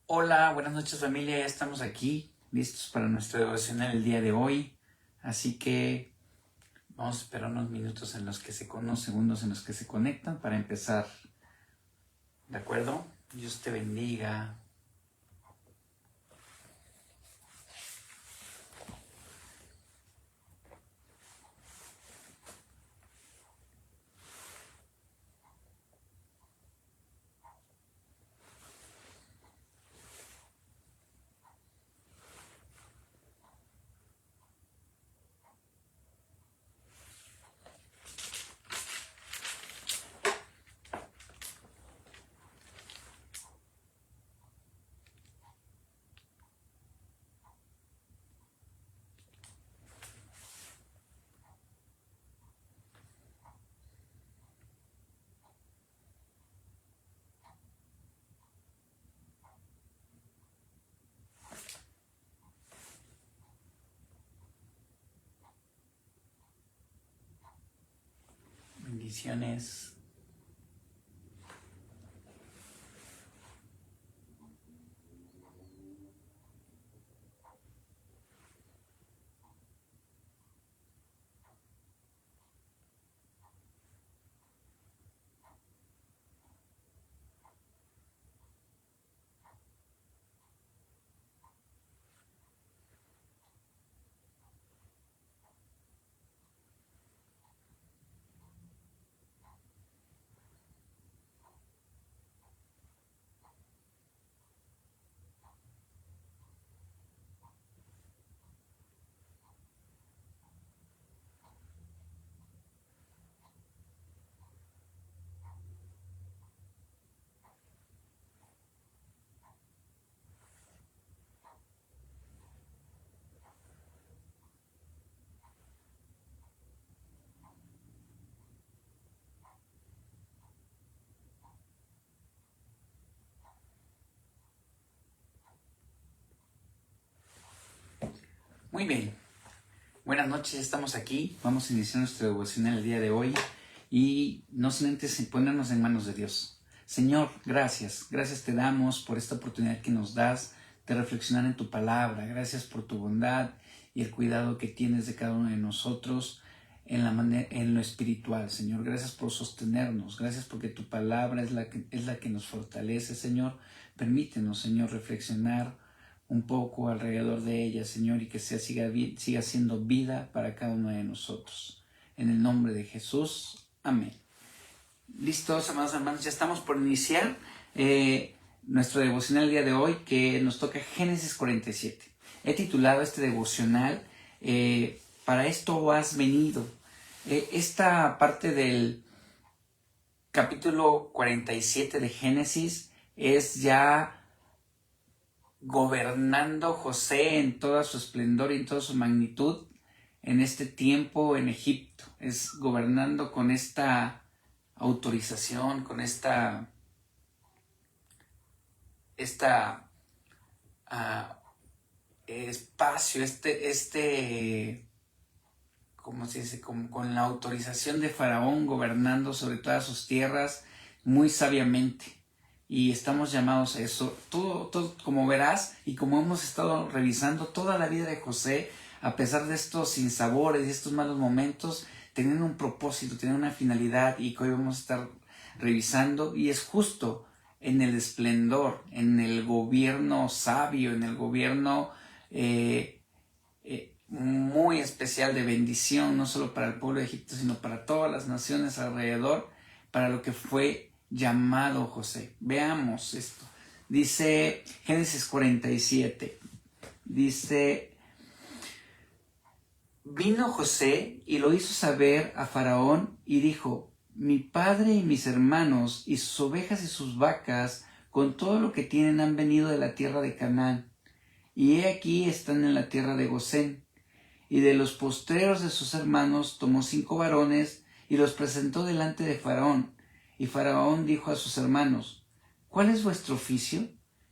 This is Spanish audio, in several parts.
Hola, buenas noches familia, ya estamos aquí, listos para nuestra devocional el día de hoy. Así que vamos a esperar unos minutos unos segundos en los que se conectan para empezar. ¿De acuerdo? Dios te bendiga. Bendiciones. Muy bien. Buenas noches, estamos aquí. Vamos a iniciar nuestra devocional el día de hoy. Y no sin antes ponernos en manos de Dios. Señor, gracias. Gracias te damos por esta oportunidad que nos das de reflexionar en tu palabra. Gracias por tu bondad y el cuidado que tienes de cada uno de nosotros en lo espiritual, Señor. Gracias por sostenernos. Gracias porque tu palabra es la que nos fortalece, Señor. Permítenos, Señor, reflexionar un poco alrededor de ella, Señor, y que siga siendo vida para cada uno de nosotros. En el nombre de Jesús. Amén. Listos, amados hermanos, ya estamos por iniciar nuestro devocional el día de hoy, que nos toca Génesis 47. He titulado este devocional Para esto has venido. Esta parte del capítulo 47 de Génesis es ya gobernando José en toda su esplendor y en toda su magnitud en este tiempo en Egipto. Es gobernando con esta autorización, con esta espacio, ¿cómo se dice? Con la autorización de Faraón, gobernando sobre todas sus tierras muy sabiamente. Y estamos llamados a eso. Todo, como verás, y como hemos estado revisando toda la vida de José, a pesar de estos sinsabores y estos malos momentos, tenían un propósito, tenían una finalidad, y que hoy vamos a estar revisando, y es justo en el esplendor, en el gobierno sabio, en el gobierno muy especial de bendición, no solo para el pueblo de Egipto, sino para todas las naciones alrededor, para lo que fue llamado José. Veamos esto. Dice Génesis 47, dice: vino José y lo hizo saber a Faraón y dijo: mi padre y mis hermanos y sus ovejas y sus vacas con todo lo que tienen han venido de la tierra de Canaán, y he aquí están en la tierra de Gosén. Y de los postreros de sus hermanos tomó 5 varones y los presentó delante de Faraón. Y Faraón dijo a sus hermanos: ¿cuál es vuestro oficio?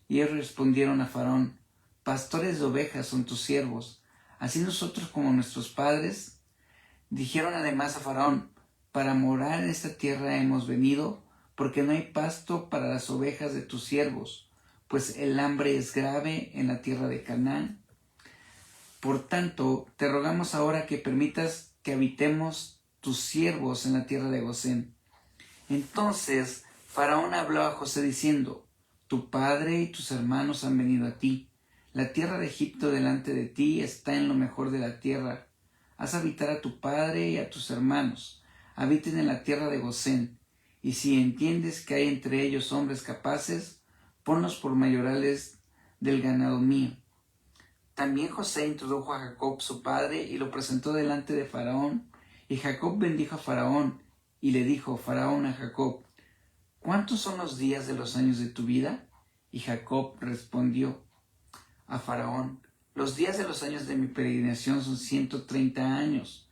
Y ellos respondieron a Faraón: pastores de ovejas son tus siervos, así nosotros como nuestros padres. Dijeron además a Faraón: para morar en esta tierra hemos venido, porque no hay pasto para las ovejas de tus siervos. pues el hambre es grave en la tierra de Canaán. Por tanto, te rogamos ahora que permitas que habitemos tus siervos en la tierra de Gosén. Entonces Faraón habló a José diciendo: tu padre y tus hermanos han venido a ti. La tierra de Egipto delante de ti está en lo mejor de la tierra. Haz habitar a tu padre y a tus hermanos. Habiten en la tierra de Gosén. Y si entiendes que hay entre ellos hombres capaces, ponlos por mayorales del ganado mío. También José introdujo a Jacob su padre y lo presentó delante de Faraón. Y Jacob bendijo a Faraón y le dijo Faraón a Jacob: ¿cuántos son los días de los años de tu vida? Y Jacob respondió a Faraón: los días de los años de mi peregrinación son 130 años.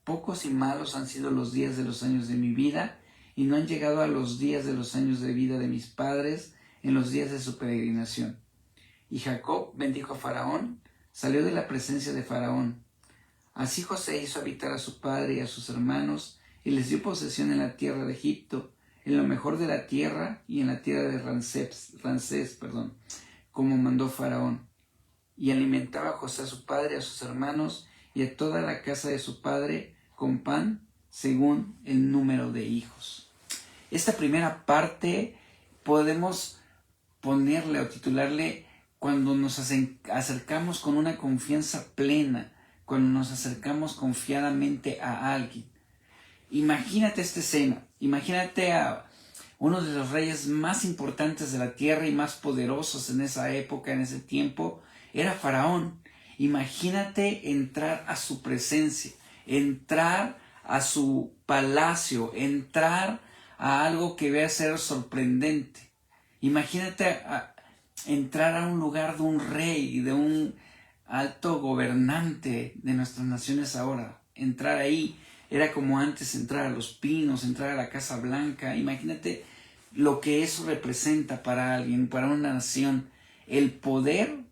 Pocos y malos han sido los días de los años de mi vida, y no han llegado a los días de los años de vida de mis padres en los días de su peregrinación. Y Jacob bendijo a Faraón, salió de la presencia de Faraón. Así José hizo habitar a su padre y a sus hermanos, y les dio posesión en la tierra de Egipto, en lo mejor de la tierra y en la tierra de Ramsés, como mandó Faraón. Y alimentaba a José a su padre, a sus hermanos y a toda la casa de su padre con pan según el número de hijos. Esta primera parte podemos ponerle o titularle cuando nos acercamos con una confianza plena, cuando nos acercamos confiadamente a alguien. Imagínate esta escena, imagínate a uno de los reyes más importantes de la tierra y más poderosos en esa época, en ese tiempo, era Faraón. Imagínate entrar a su presencia, entrar a su palacio, entrar a algo que vea ser sorprendente. Imagínate entrar a un lugar de un rey, de un alto gobernante de nuestras naciones ahora. Entrar ahí era como antes entrar a Los Pinos, entrar a la Casa Blanca. Imagínate lo que eso representa para alguien, para una nación. El poder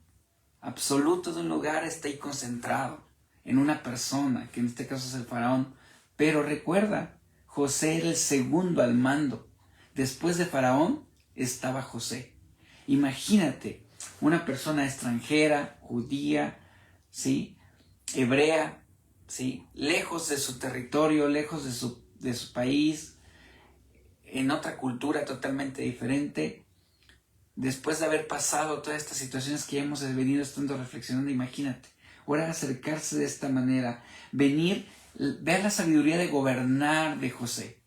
absoluto de un lugar está ahí concentrado en una persona, que en este caso es el faraón. Pero recuerda, José era el segundo al mando. Después de Faraón estaba José. Imagínate una persona extranjera, judía, ¿sí?, hebrea, ¿sí?, lejos de su territorio, lejos de su país, en otra cultura totalmente diferente. Después de haber pasado todas estas situaciones que ya hemos venido estando reflexionando, imagínate, ahora acercarse de esta manera, venir, ver la sabiduría de gobernar de José.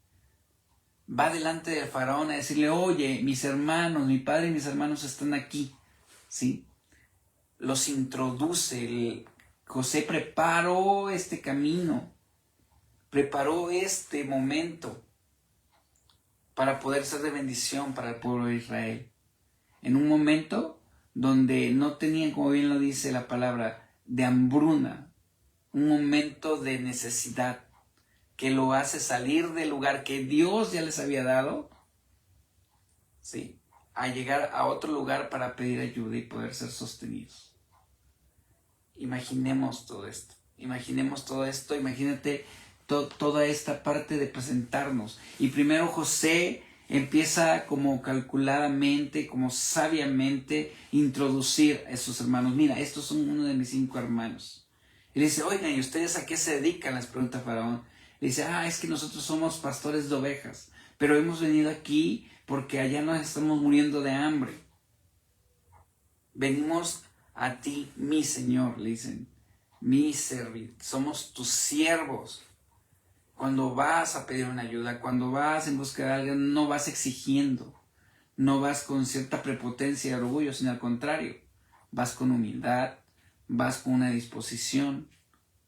Va delante del faraón a decirle: oye, mis hermanos, mi padre y mis hermanos están aquí, ¿sí? Los introduce. José preparó este camino, preparó este momento para poder ser de bendición para el pueblo de Israel. En un momento donde no tenían, como bien lo dice la palabra, de hambruna, un momento de necesidad que lo hace salir del lugar que Dios ya les había dado, ¿sí?, a llegar a otro lugar para pedir ayuda y poder ser sostenidos. Imaginemos todo esto, imagínate toda esta parte de presentarnos. Y primero José empieza como calculadamente, como sabiamente introducir a sus hermanos. Mira, estos son uno de mis 5 hermanos. Y le dice: oigan, ¿y ustedes a qué se dedican?, les pregunta Faraón. Le dice: es que nosotros somos pastores de ovejas, pero hemos venido aquí porque allá nos estamos muriendo de hambre. Venimos a ti, mi Señor, le dicen, mi servir, somos tus siervos. Cuando vas a pedir una ayuda, cuando vas en busca de alguien, no vas exigiendo, no vas con cierta prepotencia y orgullo, sino al contrario, vas con humildad, vas con una disposición,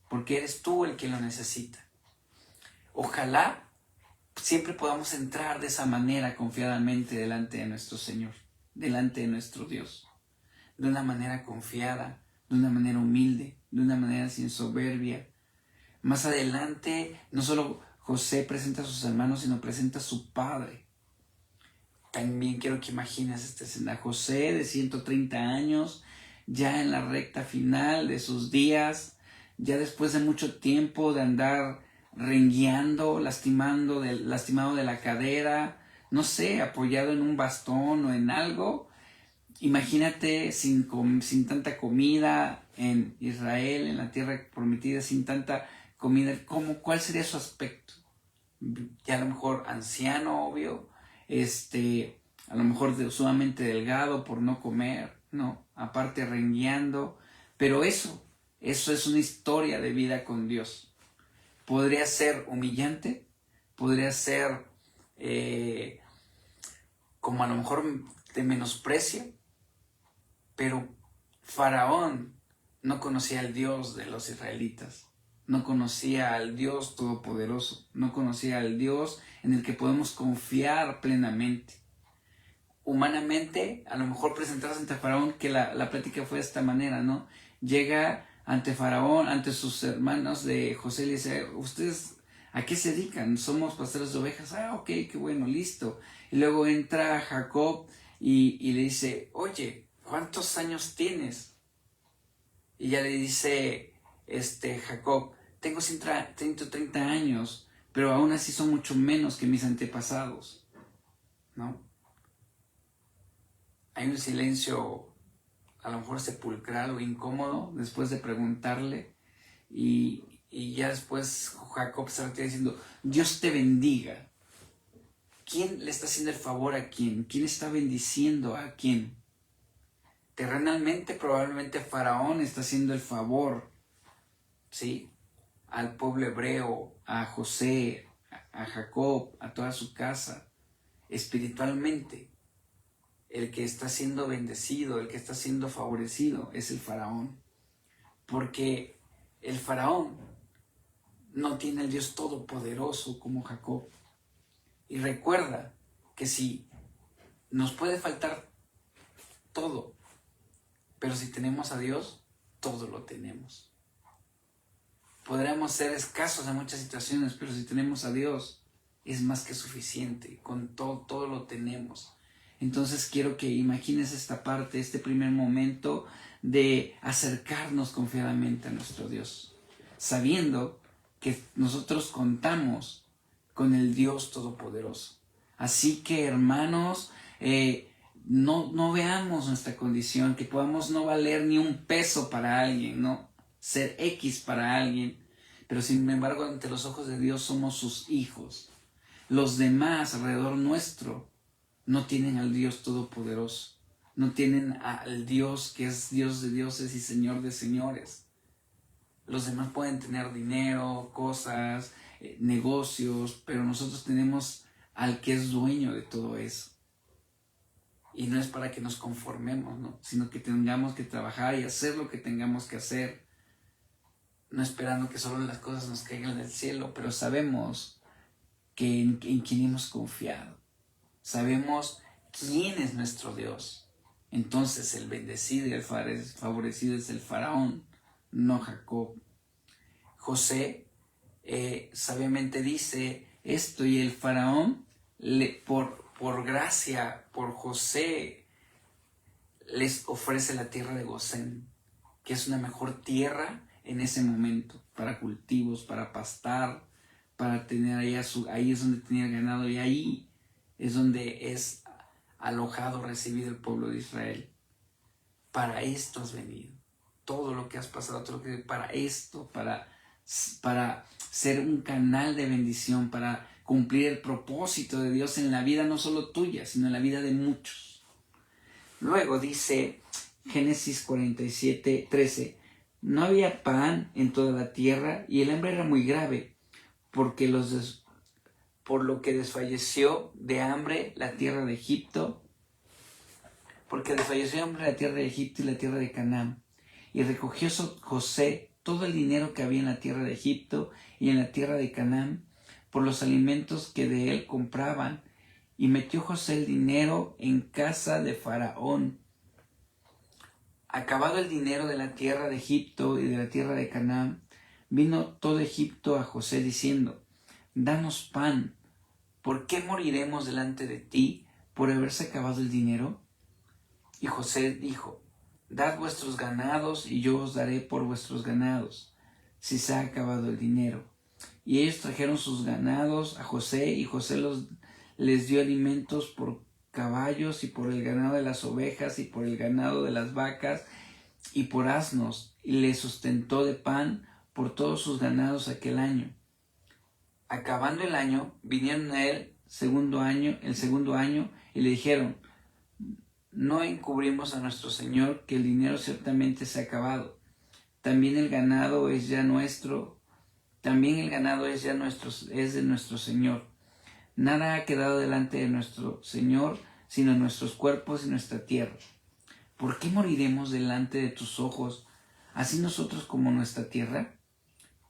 porque eres tú el que lo necesita. Ojalá siempre podamos entrar de esa manera confiadamente delante de nuestro Señor, delante de nuestro Dios, de una manera confiada, de una manera humilde, de una manera sin soberbia. Más adelante, no solo José presenta a sus hermanos, sino presenta a su padre. También quiero que imagines esta escena. José, de 130 años, ya en la recta final de sus días, ya después de mucho tiempo de andar rengueando, lastimado de la cadera, no sé, apoyado en un bastón o en algo, Imagínate sin tanta comida en Israel, en la tierra prometida, sin tanta comida, ¿cuál sería su aspecto? Ya a lo mejor anciano, obvio, a lo mejor sumamente delgado por no comer, ¿no? Aparte rengueando, pero eso es una historia de vida con Dios. Podría ser humillante, podría ser como a lo mejor de menosprecio, pero Faraón no conocía al Dios de los israelitas, no conocía al Dios todopoderoso, no conocía al Dios en el que podemos confiar plenamente. Humanamente, a lo mejor presentarse ante Faraón, que la plática fue de esta manera, ¿no? Llega ante Faraón, ante sus hermanos de José, y le dice, ¿ustedes a qué se dedican? Somos pastores de ovejas. Ah, ok, qué bueno, listo. Y luego entra Jacob y le dice, oye, ¿cuántos años tienes? Y ya le dice Jacob, tengo 130 años, pero aún así son mucho menos que mis antepasados, ¿no? Hay un silencio a lo mejor sepulcral o incómodo después de preguntarle y ya después Jacob se retira diciendo, Dios te bendiga. ¿Quién le está haciendo el favor a quién? ¿Quién está bendiciendo a quién? Terrenalmente probablemente Faraón está haciendo el favor, ¿sí? Al pueblo hebreo, a José, a Jacob, a toda su casa. Espiritualmente, el que está siendo bendecido, el que está siendo favorecido es el Faraón. Porque el Faraón no tiene el Dios todopoderoso como Jacob. Y recuerda que si nos puede faltar todo, pero si tenemos a Dios, todo lo tenemos. Podremos ser escasos en muchas situaciones, pero si tenemos a Dios, es más que suficiente. Con todo lo tenemos. Entonces quiero que imagines esta parte, este primer momento de acercarnos confiadamente a nuestro Dios, sabiendo que nosotros contamos con el Dios Todopoderoso. Así que, hermanos, no veamos nuestra condición, que podamos no valer ni un peso para alguien, ¿no? Ser X para alguien, pero sin embargo ante los ojos de Dios somos sus hijos. Los demás alrededor nuestro no tienen al Dios Todopoderoso, no tienen al Dios que es Dios de dioses y Señor de señores. Los demás pueden tener dinero, cosas, negocios, pero nosotros tenemos al que es dueño de todo eso. Y no es para que nos conformemos, ¿no? Sino que tengamos que trabajar y hacer lo que tengamos que hacer, no esperando que solo las cosas nos caigan del cielo, pero sabemos que en quién hemos confiado. Sabemos quién es nuestro Dios. Entonces el bendecido y el favorecido es el Faraón, no Jacob. José sabiamente dice esto y el Faraón, por gracia, por José, les ofrece la tierra de Gosén, que es una mejor tierra en ese momento, para cultivos, para pastar, para tener ahí es donde tenía el ganado y ahí es donde es alojado, recibido el pueblo de Israel. Para esto has venido. Todo lo que has pasado, todo lo que para esto, para ser un canal de bendición, para cumplir el propósito de Dios en la vida no solo tuya, sino en la vida de muchos. Luego dice Génesis 47:13, no había pan en toda la tierra y el hambre era muy grave, por lo que desfalleció de hambre la tierra de Egipto, porque desfalleció de hambre la tierra de Egipto y la tierra de Canaán. Y recogió José todo el dinero que había en la tierra de Egipto y en la tierra de Canaán, por los alimentos que de él compraban, y metió José el dinero en casa de Faraón. Acabado el dinero de la tierra de Egipto y de la tierra de Canaán, vino todo Egipto a José diciendo, danos pan, ¿por qué moriremos delante de ti por haberse acabado el dinero? Y José dijo, dad vuestros ganados y yo os daré por vuestros ganados, si se ha acabado el dinero. Y ellos trajeron sus ganados a José y José les dio alimentos por caballos y por el ganado de las ovejas y por el ganado de las vacas y por asnos, y le sustentó de pan por todos sus ganados aquel año. Acabando el año, vinieron a él el segundo año, y le dijeron: no encubrimos a nuestro señor que el dinero ciertamente se ha acabado. También el ganado es ya nuestro, es de nuestro señor. Nada ha quedado delante de nuestro señor, sino nuestros cuerpos y nuestra tierra. ¿Por qué moriremos delante de tus ojos, así nosotros como nuestra tierra?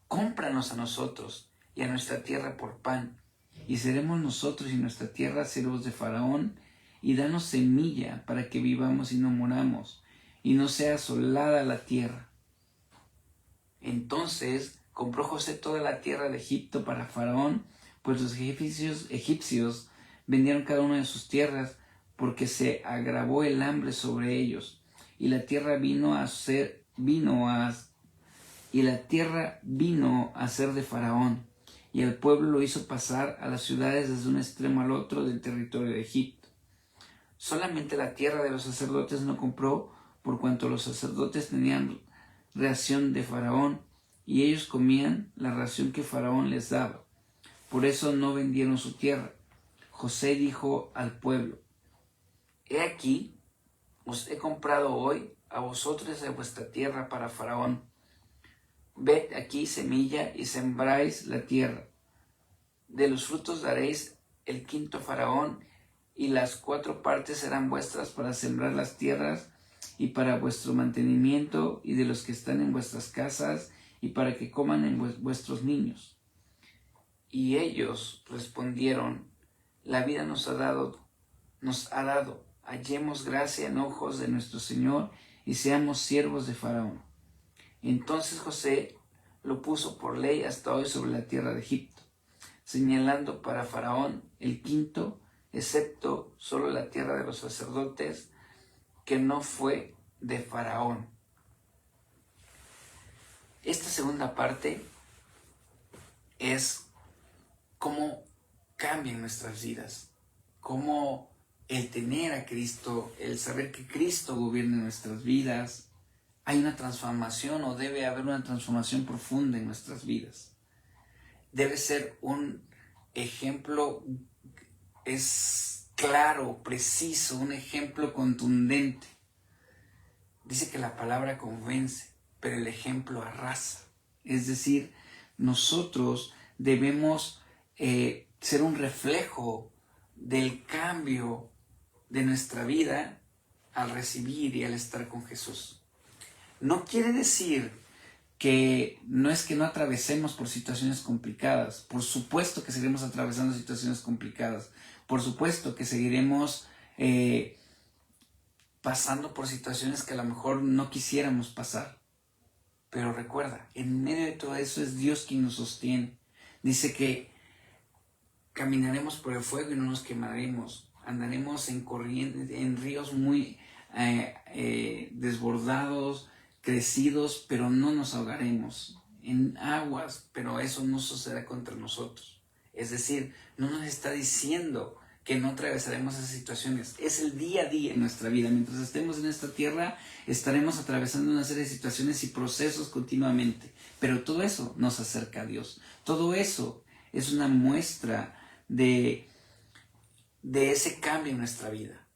Cómpranos a nosotros y a nuestra tierra por pan, y seremos nosotros y nuestra tierra siervos de Faraón, y danos semilla para que vivamos y no moramos, y no sea asolada la tierra. Entonces compró José toda la tierra de Egipto para Faraón, pues los egipcios vendieron cada una de sus tierras, porque se agravó el hambre sobre ellos, y la tierra vino a ser de Faraón, y el pueblo lo hizo pasar a las ciudades desde un extremo al otro del territorio de Egipto. Solamente la tierra de los sacerdotes no compró, por cuanto los sacerdotes tenían ración de Faraón, y ellos comían la ración que Faraón les daba. Por eso no vendieron su tierra. José dijo al pueblo: he aquí, os he comprado hoy a vosotros de vuestra tierra para Faraón. Ved aquí semilla y sembráis la tierra. De los frutos daréis el quinto a Faraón, y las 4 partes serán vuestras para sembrar las tierras y para vuestro mantenimiento y de los que están en vuestras casas y para que coman en vuestros niños. Y ellos respondieron: la vida nos ha dado, hallemos gracia en ojos de nuestro Señor y seamos siervos de Faraón. Entonces José lo puso por ley hasta hoy sobre la tierra de Egipto, señalando para Faraón el quinto, excepto solo la tierra de los sacerdotes, que no fue de Faraón. Esta segunda parte es cómo cambian nuestras vidas, cómo el tener a Cristo, el saber que Cristo gobierna nuestras vidas, hay una transformación o debe haber una transformación profunda en nuestras vidas. Debe ser un ejemplo, es claro, preciso, un ejemplo contundente. Dice que la palabra convence, pero el ejemplo arrasa. Es decir, nosotros debemos ser un reflejo del cambio de nuestra vida al recibir y al estar con Jesús. No quiere decir que no es que no atravesemos por situaciones complicadas. Por supuesto que seguiremos atravesando situaciones complicadas. Por supuesto que seguiremos pasando por situaciones que a lo mejor no quisiéramos pasar. Pero recuerda, en medio de todo eso es Dios quien nos sostiene. Dice que caminaremos por el fuego y no nos quemaremos. Andaremos en ríos muy desbordados, crecidos, pero no nos ahogaremos. En aguas, pero eso no sucederá contra nosotros. Es decir, no nos está diciendo que no atravesaremos esas situaciones. Es el día a día en nuestra vida. Mientras estemos en esta tierra, estaremos atravesando una serie de situaciones y procesos continuamente. Pero todo eso nos acerca a Dios. Todo eso es una muestra de ese cambio en nuestra vida.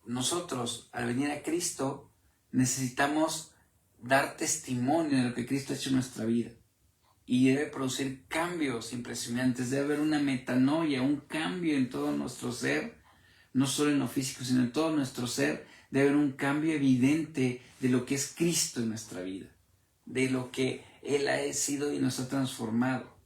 Nosotros, al venir a Cristo, necesitamos dar testimonio de lo que Cristo ha hecho en nuestra vida. Y debe producir cambios impresionantes, debe haber una metanoia, un cambio en todo nuestro ser, no solo en lo físico, sino en todo nuestro ser. Debe haber un cambio evidente de lo que es Cristo en nuestra vida, de lo que Él ha sido y nos ha transformado.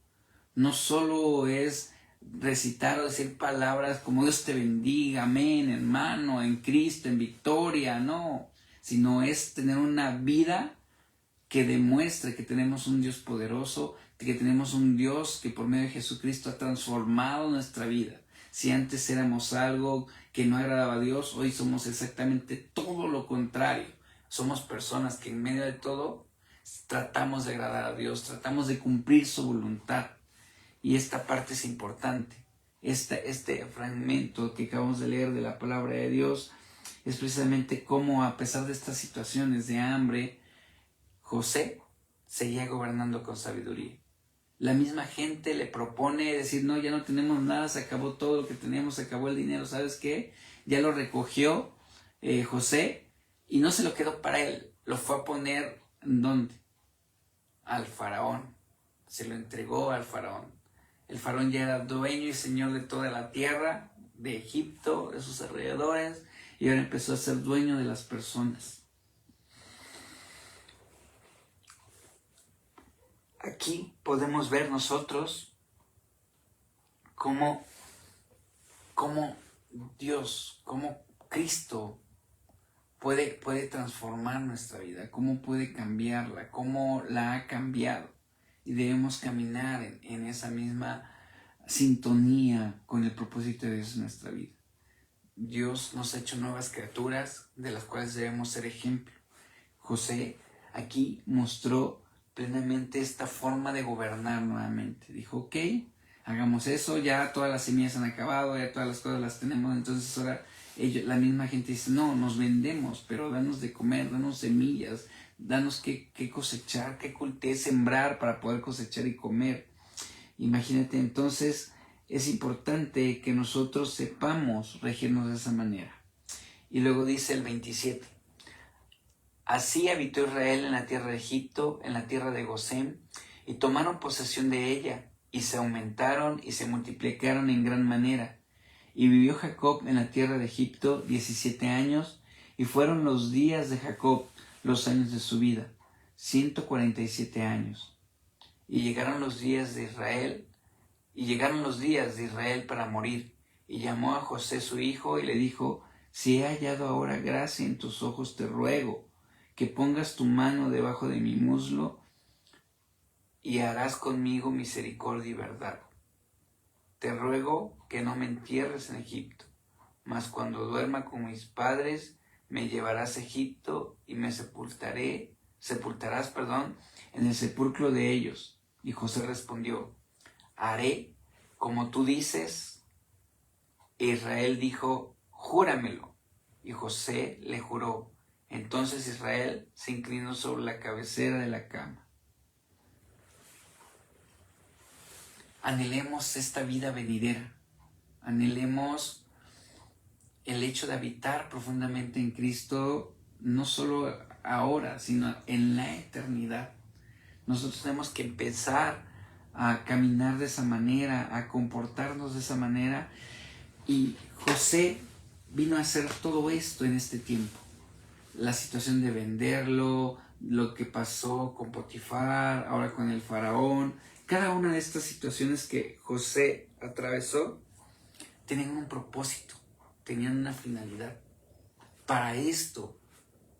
No solo es recitar o decir palabras como Dios te bendiga, amén, hermano, en Cristo, en victoria, no, sino es tener una vida que demuestre que tenemos un Dios poderoso, que tenemos un Dios que por medio de Jesucristo ha transformado nuestra vida. Si antes éramos algo que no agradaba a Dios, hoy somos exactamente todo lo contrario. Somos personas que en medio de todo tratamos de agradar a Dios, tratamos de cumplir su voluntad. Y esta parte es importante. este fragmento que acabamos de leer de la palabra de Dios es precisamente cómo, a pesar de estas situaciones de hambre, José seguía gobernando con sabiduría. La misma gente le propone decir, no, ya no tenemos nada, se acabó todo lo que teníamos, se acabó el dinero, ¿sabes qué? Ya lo recogió José y no se lo quedó para él, lo fue a poner, ¿dónde? Al faraón, se lo entregó al faraón. El faraón ya era dueño y señor de toda la tierra, de Egipto, de sus alrededores, y ahora empezó a ser dueño de las personas. Aquí podemos ver nosotros cómo Dios, cómo Cristo puede transformar nuestra vida, cómo puede cambiarla, cómo la ha cambiado. Y debemos caminar en esa misma sintonía con el propósito de Dios en nuestra vida. Dios nos ha hecho nuevas criaturas de las cuales debemos ser ejemplo. José aquí mostró plenamente esta forma de gobernar nuevamente. Dijo, ok, hagamos eso, ya todas las semillas han acabado, ya todas las cosas las tenemos, entonces ahora la misma gente dice, no, nos vendemos, pero danos de comer, danos semillas, danos qué cosechar, qué sembrar para poder cosechar y comer. Imagínate, entonces es importante que nosotros sepamos regirnos de esa manera. Y luego dice el 27. Así habitó Israel en la tierra de Egipto, en la tierra de Gosén, y tomaron posesión de ella, y se aumentaron y se multiplicaron en gran manera. Y vivió Jacob en la tierra de Egipto 17 años, y fueron los días de Jacob, los años de su vida, 147 años. Y llegaron los días de Israel para morir, y llamó a José su hijo, y le dijo, si he hallado ahora gracia en tus ojos, te ruego que pongas tu mano debajo de mi muslo y harás conmigo misericordia y verdad. Te ruego que no me entierres en Egipto, mas cuando duerma con mis padres me llevarás a Egipto y me sepultarás, en el sepulcro de ellos. Y José respondió, haré como tú dices. E Israel dijo, júramelo. Y José le juró. Entonces Israel se inclinó sobre la cabecera de la cama. Anhelemos esta vida venidera. Anhelemos el hecho de habitar profundamente en Cristo, no solo ahora, sino en la eternidad. Nosotros tenemos que empezar a caminar de esa manera, a comportarnos de esa manera. Y José vino a hacer todo esto en este tiempo. La situación de venderlo, lo que pasó con Potifar, ahora con el faraón, cada una de estas situaciones que José atravesó tenían un propósito, tenían una finalidad. Para esto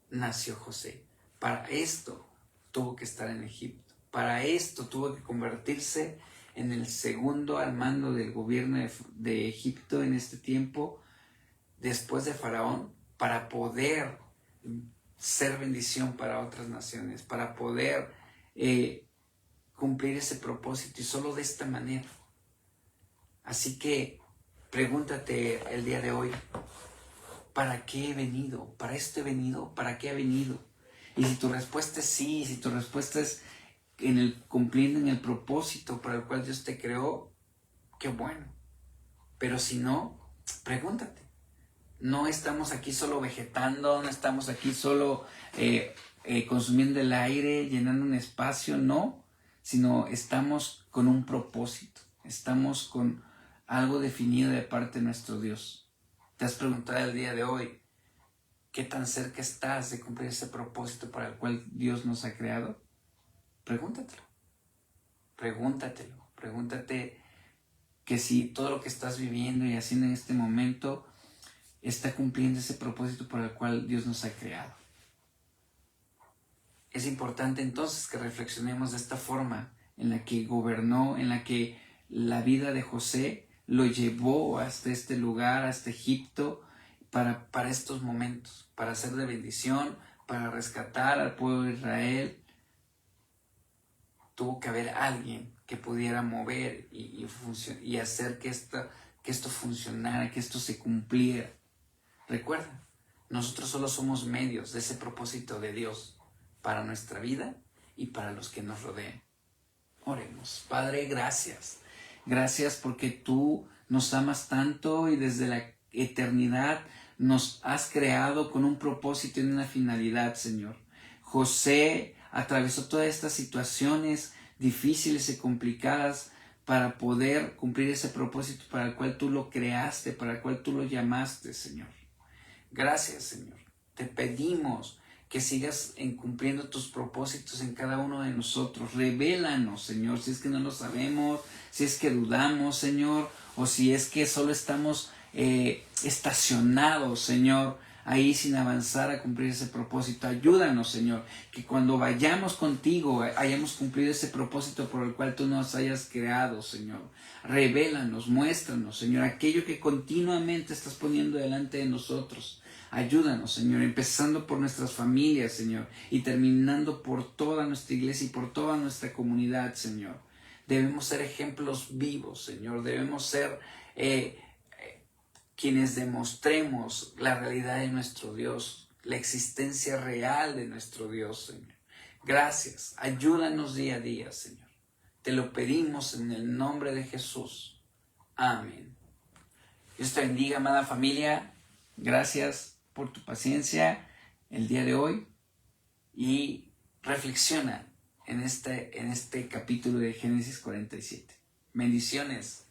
nació José, para esto tuvo que estar en Egipto, para esto tuvo que convertirse en el segundo al mando del gobierno de Egipto en este tiempo, después de Faraón, para poder ser bendición para otras naciones, para poder cumplir ese propósito, y solo de esta manera. Así que pregúntate el día de hoy, ¿para qué he venido? ¿Para esto he venido? ¿Para qué he venido? Y si tu respuesta es sí, si tu respuesta es cumpliendo en el propósito para el cual Dios te creó, qué bueno. Pero si no, pregúntate. No estamos aquí solo vegetando, no estamos aquí solo consumiendo el aire, llenando un espacio, no, sino estamos con un propósito, estamos con algo definido de parte de nuestro Dios. ¿Te has preguntado el día de hoy qué tan cerca estás de cumplir ese propósito para el cual Dios nos ha creado? Pregúntate que si todo lo que estás viviendo y haciendo en este momento está cumpliendo ese propósito por el cual Dios nos ha creado. Es importante entonces que reflexionemos de esta forma en la que gobernó, en la que la vida de José lo llevó hasta este lugar, hasta Egipto, para estos momentos, para ser de bendición, para rescatar al pueblo de Israel. Tuvo que haber alguien que pudiera mover y hacer que que esto funcionara, que esto se cumpliera. Recuerda, nosotros solo somos medios de ese propósito de Dios para nuestra vida y para los que nos rodean. Oremos. Padre, gracias. Gracias porque tú nos amas tanto y desde la eternidad nos has creado con un propósito y una finalidad, Señor. José atravesó todas estas situaciones difíciles y complicadas para poder cumplir ese propósito para el cual tú lo creaste, para el cual tú lo llamaste, Señor. Gracias, Señor. Te pedimos que sigas cumpliendo tus propósitos en cada uno de nosotros. Revélanos, Señor, si es que no lo sabemos, si es que dudamos, Señor, o si es que solo estamos estacionados, Señor, ahí sin avanzar a cumplir ese propósito. Ayúdanos, Señor, que cuando vayamos contigo hayamos cumplido ese propósito por el cual tú nos hayas creado, Señor. Revélanos, muéstranos, Señor, aquello que continuamente estás poniendo delante de nosotros. Ayúdanos, Señor, empezando por nuestras familias, Señor, y terminando por toda nuestra iglesia y por toda nuestra comunidad, Señor. Debemos ser ejemplos vivos, Señor. Debemos ser quienes demostremos la realidad de nuestro Dios, la existencia real de nuestro Dios, Señor. Gracias. Ayúdanos día a día, Señor. Te lo pedimos en el nombre de Jesús. Amén. Dios te bendiga, amada familia. Gracias por tu paciencia el día de hoy y reflexiona en este capítulo de Génesis 47. Bendiciones.